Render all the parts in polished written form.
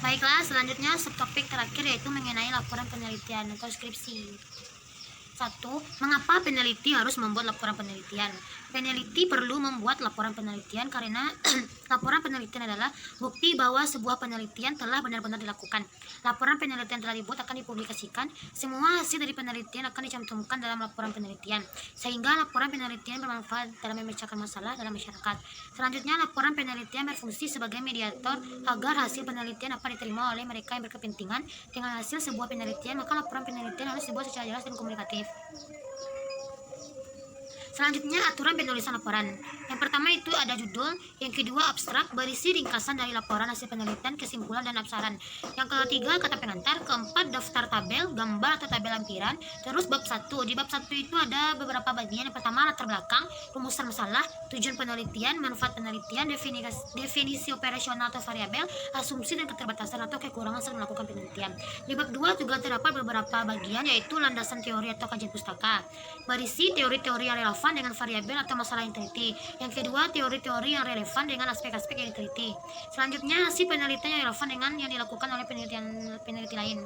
Baiklah, selanjutnya subtopik terakhir yaitu mengenai laporan penelitian atau skripsi. 1. Mengapa peneliti harus membuat laporan penelitian? Peneliti perlu membuat laporan penelitian karena laporan penelitian adalah bukti bahwa sebuah penelitian telah benar-benar dilakukan. Laporan penelitian telah dibuat akan dipublikasikan. Semua hasil dari penelitian akan dicantumkan dalam laporan penelitian, sehingga laporan penelitian bermanfaat dalam memecahkan masalah dalam masyarakat. Selanjutnya, laporan penelitian berfungsi sebagai mediator agar hasil penelitian dapat diterima oleh mereka yang berkepentingan dengan hasil sebuah penelitian, maka laporan penelitian harus dibuat secara jelas dan komunikatif. Selanjutnya, aturan penulisan laporan. Yang pertama itu ada judul, yang kedua abstrak, berisi ringkasan dari laporan hasil penelitian, kesimpulan, dan absaran. Yang ketiga kata pengantar, keempat daftar tabel, gambar atau tabel lampiran. Terus bab 1. Di bab 1 itu ada beberapa bagian. Yang pertama latar belakang, rumusan masalah, tujuan penelitian, manfaat penelitian, definisi operasional atau variabel, asumsi dan keterbatasan atau kekurangan saat melakukan penelitian. Di bab 2 juga terdapat beberapa bagian, yaitu landasan teori atau kajian pustaka, berisi teori-teori yang relevan dengan variabel atau masalah yang diteliti. Yang kedua, teori-teori yang relevan dengan aspek-aspek yang diteliti. Selanjutnya, hasil penelitian yang relevan dengan yang dilakukan oleh peneliti lain.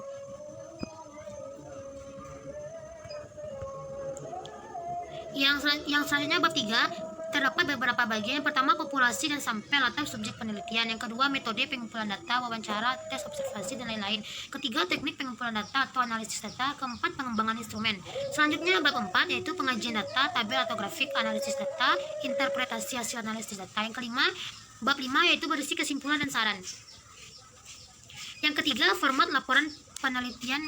Yang selanjutnya bab 3 terdapat beberapa bagian. Yang pertama, populasi dan sampel atau subjek penelitian. Yang kedua, metode pengumpulan data, wawancara, tes observasi, dan lain-lain. Ketiga, teknik pengumpulan data atau analisis data. Keempat, pengembangan instrumen. Selanjutnya bab 4 yaitu pengajian data, tabel atau grafik, analisis data, interpretasi hasil analisis data. Yang kelima, bab 5 yaitu berisi kesimpulan dan saran. Yang ketiga, format laporan penelitian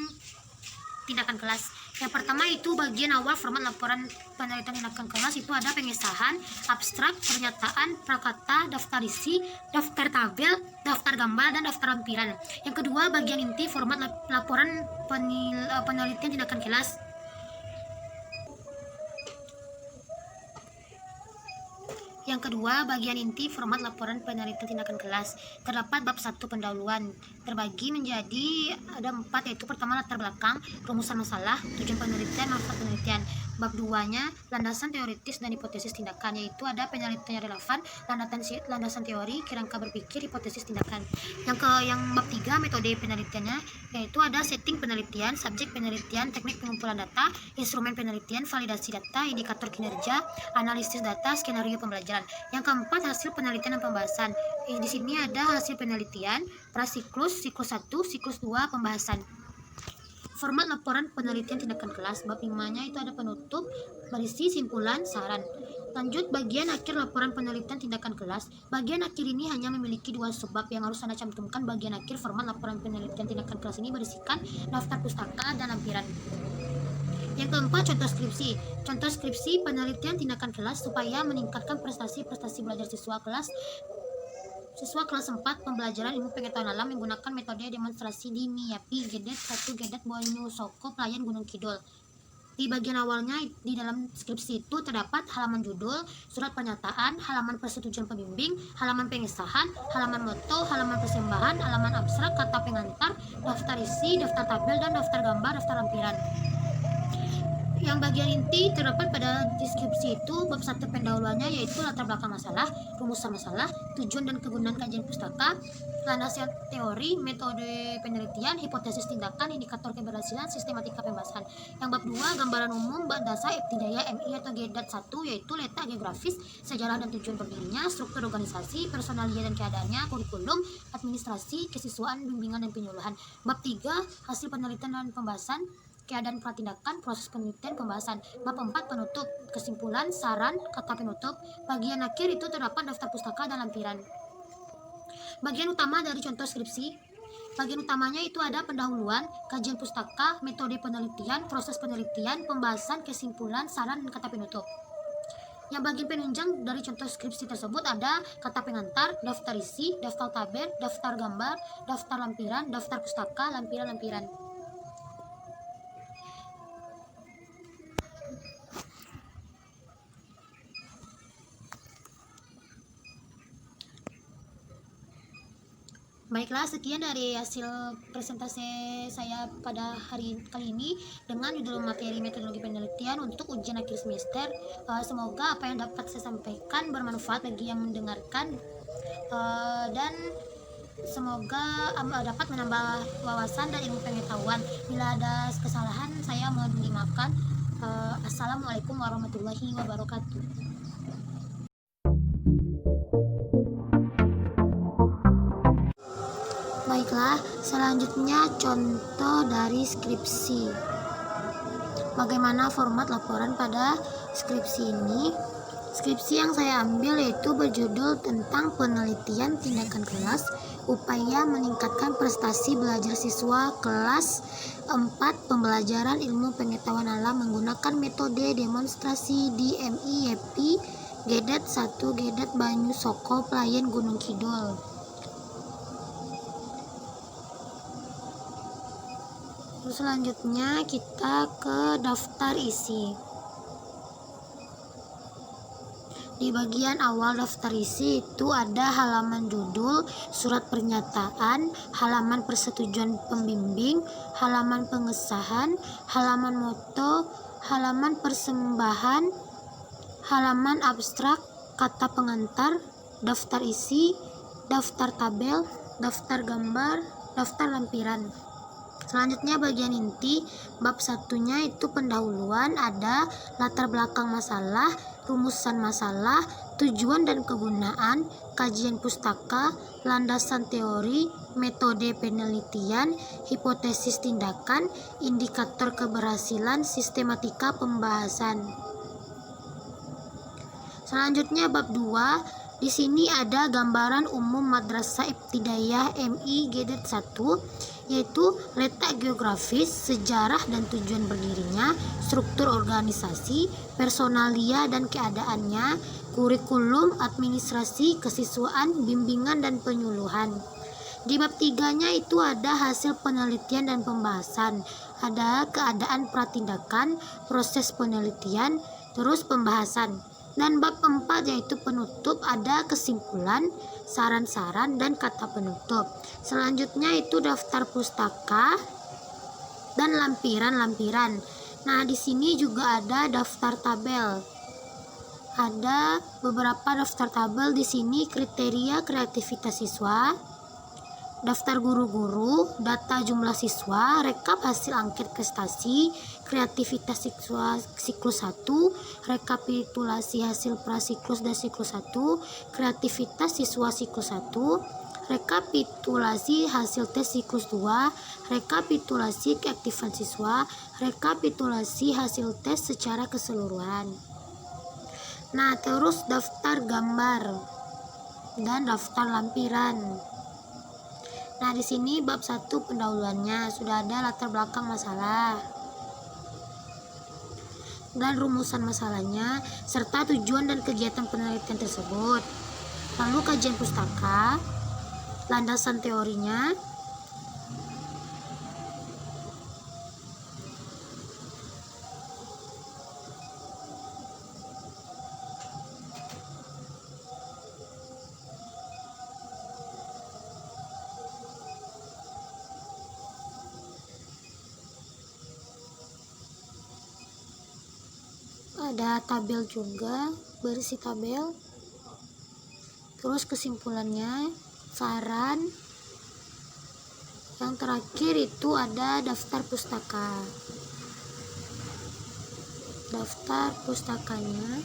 tindakan kelas. Yang pertama itu bagian awal format laporan penelitian tindakan kelas itu ada pengesahan, abstrak, pernyataan, prakata, daftar isi, daftar tabel, daftar gambar, dan daftar lampiran. Yang kedua, bagian inti format laporan penelitian tindakan kelas. Yang kedua, bagian inti format laporan penelitian tindakan kelas. Terdapat bab 1 pendahuluan, terbagi menjadi ada 4, yaitu pertama latar belakang, rumusan masalah, tujuan penelitian, manfaat penelitian. Bab 2-nya landasan teoritis dan hipotesis tindakan, yaitu ada penelitian yang relevan, landasan teori, kerangka berpikir, hipotesis tindakan. Yang bab 3 metode penelitiannya, yaitu ada setting penelitian, subjek penelitian, teknik pengumpulan data, instrumen penelitian, validasi data, indikator kinerja, analisis data, skenario pembelajaran. Yang keempat, hasil penelitian dan pembahasan. Di sini ada hasil penelitian, prasiklus, siklus 1, siklus 2, pembahasan. Format laporan penelitian tindakan kelas. Bab 5-nya itu ada penutup, berisi simpulan, saran. Lanjut bagian akhir laporan penelitian tindakan kelas. Bagian akhir ini hanya memiliki 2 sebab yang harus Anda cantumkan. Bagian akhir format laporan penelitian tindakan kelas ini berisikan daftar pustaka dan lampiran. Yang keempat, contoh skripsi. Contoh skripsi penelitian tindakan kelas supaya meningkatkan prestasi belajar siswa kelas 4 pembelajaran ilmu pengetahuan alam menggunakan metode demonstrasi di MIAPI Gedet 1 Gedet Bonyu Soko Pelayan Gunung Kidul. Di bagian awalnya di dalam skripsi itu terdapat halaman judul, surat pernyataan, halaman persetujuan pembimbing, halaman pengesahan, halaman moto, halaman persembahan, halaman abstrak, kata pengantar, daftar isi, daftar tabel, dan daftar gambar, daftar lampiran. Yang bagian inti terdapat pada deskripsi itu bab 1 pendahuluannya, yaitu latar belakang masalah, rumusan masalah, tujuan dan kegunaan kajian pustaka, landasan teori, metode penelitian, hipotesis tindakan, indikator keberhasilan, sistematika pembahasan. Yang bab 2 gambaran umum, dasar ibtidayah MI atau GEDAT 1, yaitu letak geografis, sejarah dan tujuan berdirinya, struktur organisasi, personalia dan keadaannya, kurikulum, administrasi, kesiswaan, bimbingan dan penyuluhan. Bab 3 hasil penelitian dan pembahasan, keadaan pratindakan, proses penelitian, pembahasan. Bab 4 penutup, kesimpulan, saran, kata penutup. Bagian akhir itu terdapat daftar pustaka dan lampiran. Bagian utama dari contoh skripsi. Bagian utamanya itu ada pendahuluan, kajian pustaka, metode penelitian, proses penelitian, pembahasan, kesimpulan, saran, dan kata penutup. Yang bagian penunjang dari contoh skripsi tersebut ada kata pengantar, daftar isi, daftar tabel, daftar gambar, daftar lampiran, daftar pustaka, lampiran-lampiran. Baiklah, sekian dari hasil presentasi saya pada hari kali ini dengan judul materi metodologi penelitian untuk ujian akhir semester. Semoga apa yang dapat saya sampaikan bermanfaat bagi yang mendengarkan, dan Semoga dapat menambah wawasan dan ilmu pengetahuan. Bila ada kesalahan saya mohon dimaafkan. Assalamualaikum warahmatullahi wabarakatuh. Baiklah, selanjutnya contoh dari skripsi. Bagaimana format laporan pada skripsi ini? Skripsi yang saya ambil yaitu berjudul tentang penelitian tindakan kelas, upaya meningkatkan prestasi belajar siswa kelas 4 pembelajaran ilmu pengetahuan alam menggunakan metode demonstrasi di MIYP Gedet 1 Gedet Banyu Soko Playen Gunung Kidul. Terus selanjutnya kita ke daftar isi. Di bagian awal daftar isi itu ada halaman judul, surat pernyataan, halaman persetujuan pembimbing, halaman pengesahan, halaman moto, halaman persembahan, halaman abstrak, kata pengantar, daftar isi, daftar tabel, daftar gambar, daftar lampiran. Selanjutnya bagian inti, bab satunya itu pendahuluan, ada latar belakang masalah, rumusan masalah, tujuan dan kegunaan, kajian pustaka, landasan teori, metode penelitian, hipotesis tindakan, indikator keberhasilan, sistematika pembahasan. Selanjutnya bab 2. Di sini ada gambaran umum Madrasah Ibtidaiyah MI Gedet 1, yaitu letak geografis, sejarah dan tujuan berdirinya, struktur organisasi, personalia dan keadaannya, kurikulum, administrasi, kesiswaan, bimbingan dan penyuluhan. Di bab 3-nya itu ada hasil penelitian dan pembahasan, ada keadaan pratindakan, proses penelitian, terus pembahasan. Dan bab 4 yaitu penutup, ada kesimpulan, saran-saran dan kata penutup. Selanjutnya itu daftar pustaka dan lampiran-lampiran. Nah, di sini juga ada daftar tabel. Ada beberapa daftar tabel di sini, kriteria kreativitas siswa, daftar guru-guru, data jumlah siswa, rekap hasil angket prestasi, kreativitas siswa siklus 1, rekapitulasi hasil prasiklus dan siklus 1, kreativitas siswa siklus 1, rekapitulasi hasil tes siklus 2, rekapitulasi keaktifan siswa, rekapitulasi hasil tes secara keseluruhan. Nah, terus daftar gambar dan daftar lampiran. Nah, di sini bab 1 pendahuluannya sudah ada latar belakang masalah dan rumusan masalahnya serta tujuan dan kegiatan penelitian tersebut. Lalu kajian pustaka, landasan teorinya, ada tabel juga, berisi tabel, terus kesimpulannya, saran, yang terakhir itu ada daftar pustaka. Daftar pustakanya